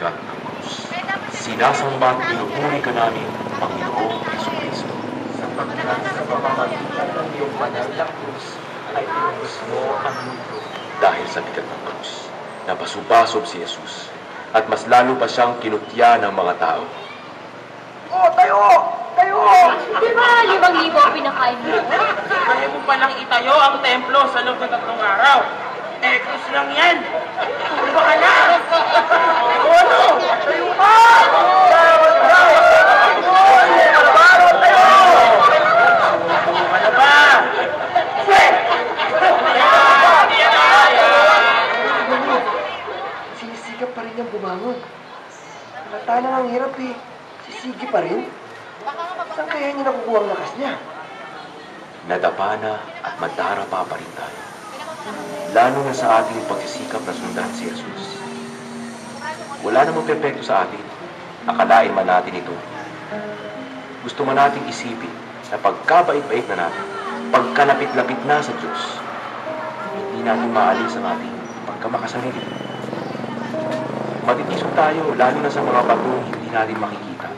bigat ng krus. Sinasamba at pinupuri ka namin, Panginoong Jesucristo. Sapagkat sa pamamagitan ng iyong banal na krus ay tinubos mo ang mundo. Dahil sa bigat ng krus, napasubasob si Jesus at mas lalo pa siyang kinutya ng mga tao. Oh, tayo! Tayo! Di ba 5,000 ang pinakain mo? Kaya mo palang itayo ang templo sa loob ng 3 araw. Eh, krus lang yan. Tumba ka na! Ano? Tayo ka! Ano ba? Sinisigap pa rin niyang bumangon. Halata na ang hirap eh. Sisigi pa rin. Saan kaya niya nakukuha ang lakas niya? Nadapa na at madarapa pa rin tayo. Lalo na sa ating pagsisikap na sundan si Jesus. Wala namang perpekto sa atin. Akalain man natin ito. Gusto man nating isipin na pagkabait-bait na natin, pagkalapit-lapit na sa Diyos, hindi natin maalis ang ating pagkamakasarili. Matitisod tayo, lalo na sa mga batong hindi natin makikita.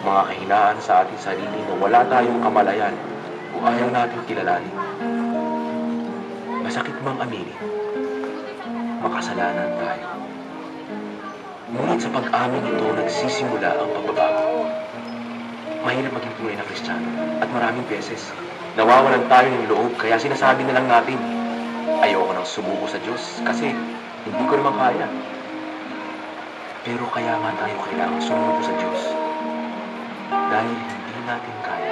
Mga kahinaan sa ating sarili na wala tayong kamalayan o ayaw natin kilalanin. Masakit mang aminin, makasalanan tayo. Ngunit sa pag-amin ito, nagsisimula ang pagbabago. Mahirap maging tunay na Kristiyano at maraming beses nawawalan tayo ng loob kaya sinasabi na lang natin, ayoko nang sumuko sa Diyos kasi hindi ko naman kaya. Pero kaya nga tayo kailangang sumuko sa Diyos dahil hindi natin kaya.